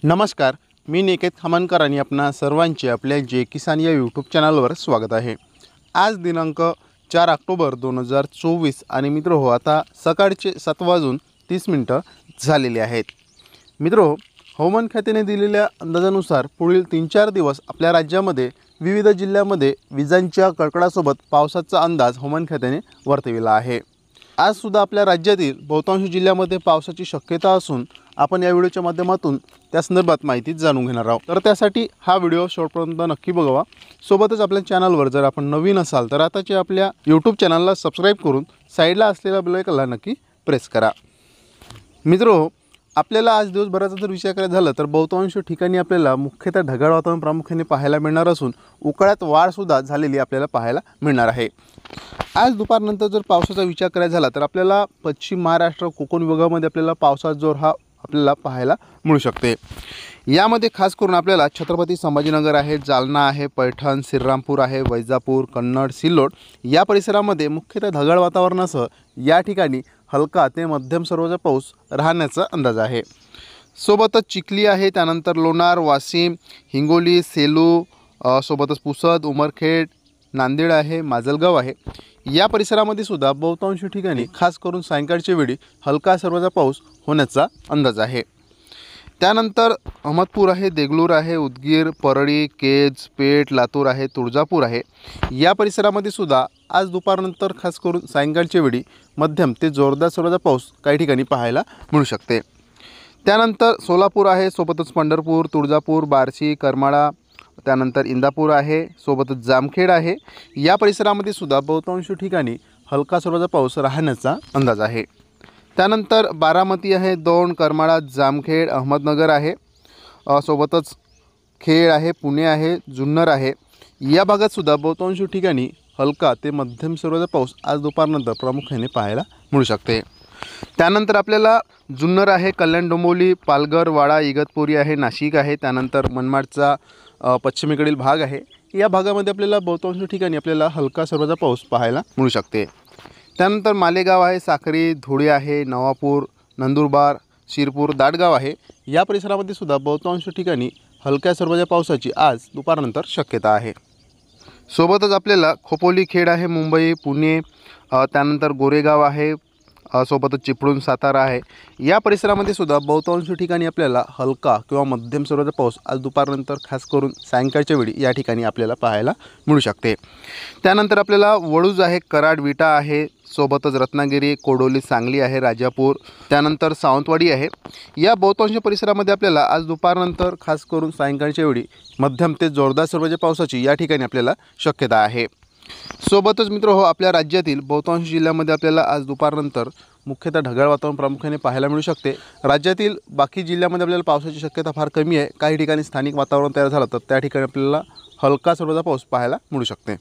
नमस्कार, मी निकेत खमनकर आणि आपणा सर्वांचे आपल्या जे किसान या यूट्यूब चॅनलवर स्वागत आहे। आज दिनांक 4 ऑक्टोबर 2024 आणि मित्रो आता सकाळचे 7:30 झालेले आहेत। मित्रो, हवामान खात्याने दिलेल्या अंदाजानुसार पुढील 3-4 दिवस आपल्या राज्यामध्ये विविध जिल्ह्यांमध्ये विजांच्या कडकडासोबत पावसाचा अंदाज हवामान खात्याने वर्तविला आहे। आज सुद्धा आपल्या राज्यातील बहुतांश जिल्ह्यांमध्ये पावसाची शक्यता असून आपण या व्हिडिओच्या माध्यमातून त्या संदर्भात माहिती जाणून घेणार आहोत। तर त्यासाठी हा व्हिडिओ शेवटपर्यंत नक्की बघावा। सोबतच आपल्या चॅनलवर जर आपण नवीन असाल तर आताचे आपल्या यूट्यूब चॅनलला सबस्क्राइब करून साईडला असलेल्या बेल आयकॉनला नक्की प्रेस करा। मित्रो, आपल्याला आज दिवसभराचा जर विचार करायचा झाला तर बहुतांश ठिकाणी आपल्याला मुख्यतः ढगाळ वातावरण प्रामुख्याने पाहायला मिळणार असून उकाळ्यात वाढ सुद्धा झालेली आपल्याला पाहायला मिळणार आहे। आज दुपारनंतर जर पावसाचा विचार करायचा झाला तर आपल्याला पश्चिम महाराष्ट्र कोकण विभागामध्ये आपल्याला पावसाचा जोर हा आपल्याला पाहायला मिळू शकते। यामध्ये खास करून आपल्याला छत्रपती संभाजीनगर आहे, जालना आहे, पैठण, श्रीरामपूर आहे, वैजापूर, कन्नड, सिल्लोड या परिसरामध्ये मुख्यतः ढगाळ वातावरणासह या ठिकाणी हलका ते मध्यम स्वरूपाचा पाऊस राहण्याचा अंदाज आहे। सोबतच चिखली आहे, त्यानंतर लोणार, वाशिम, हिंगोली, सेलू, सोबतच पुसद, उमरखेड, नांदेड आहे, माजलगाव आहे या परिसरामध्ये सुद्धा बहुतांश ठिकाणी खास करून सायंकाळच्या वेळी हलका स्वरूपाचा पाऊस होण्याचा अंदाज आहे। त्यानंतर अहमदपूर आहे, देगलूर आहे, उदगीर, परळी, केज, पेठ, लातूर आहे, तुळजापूर आहे या परिसरामध्ये सुद्धा आज दुपारनंतर खास करून सायंकाळच्या वेळी मध्यम ते जोरदार स्वरूपाचा पाऊस काही ठिकाणी पाहायला मिळू शकते। त्यानंतर सोलापूर आहे, सोबतच पंढरपूर, तुळजापूर, बार्शी, करमाळा, त्यानंतर इंदापूर आहे, सोबतच जामखेड आहे या परिसरामध्ये सुद्धा बहुतांश ठिकाणी हलका स्वरूपाचा पाऊस राहण्याचा अंदाज आहे। त्यानंतर बारामती आहे, दौंड, करमाळा, जामखेड, अहमदनगर आहे, सोबतच खेड आहे, पुणे आहे, जुन्नर आहे या भागात सुद्धा बहुतांश ठिकाणी हलका ते मध्यम स्वरूपाचा पाऊस आज दुपारनंतर प्रामुख्याने पाहायला मिळू शकते। त्यानंतर आपल्याला जुन्नर आहे, कल्याण, डोंबिवली, पालघर, वाडा, इगतपुरी आहे, नाशिक आहे, त्यानंतर मनमाडचा पश्चिमेकडील भाग आहे या भागामध्ये आपल्याला बहुतांश ठिकाणी आपल्याला हलका स्वरूपाचा पाऊस पाहायला मिळू शकते। त्यानंतर मालेगाव आहे, साक्री, धुळे आहे, नवापूर, नंदुरबार, शिरपूर, दाटगाव आहे या परिसरामध्ये सुद्धा बहुतांश ठिकाणी हलक्या स्वरूपाच्या पावसाची आज दुपारनंतर शक्यता आहे। सोबतच आपल्याला खोपोली, खेड आहे, मुंबई, पुणे, त्यानंतर गोरेगाव आहे, सोबतच चिपळूण, सातारा आहे या परिसरामध्ये सुद्धा बहुतांश ठिकाणी आपल्याला हलका किंवा मध्यम स्वरूपाचा पाऊस आज दुपारनंतर खास करून सायंकाळच्या वेळी या ठिकाणी आपल्याला पाहायला मिळू शकते। त्यानंतर आपल्याला वळूज आहे, कराड, विटा आहे, सोबतच रत्नागिरी, कोडोली, सांगली आहे, राजापूर, त्यानंतर सावंतवाडी आहे या बहुतांश परिसरामध्ये आपल्याला आज दुपारनंतर खास करून सायंकाळच्या वेळी मध्यम ते जोरदार स्वरूपाच्या पावसाची या ठिकाणी आपल्याला शक्यता आहे। सोबतच मित्र आपल्या राज्यातील बहुतांश जिल्ह्यांमध्ये आपल्याला आज दुपारनंतर मुख्यतः ढगाळ वातावरण प्रामुख्याने पाहायला मिळू शकते। राज्यातील बाकी जिल्ह्यांमध्ये आपल्याला पावसाची शक्यता फार कमी आहे। काही ठिकाणी स्थानिक वातावरण तयार झालं तर त्या ठिकाणी आपल्याला हलका स्वरूपाचा पाऊस पाहायला मिळू शकते।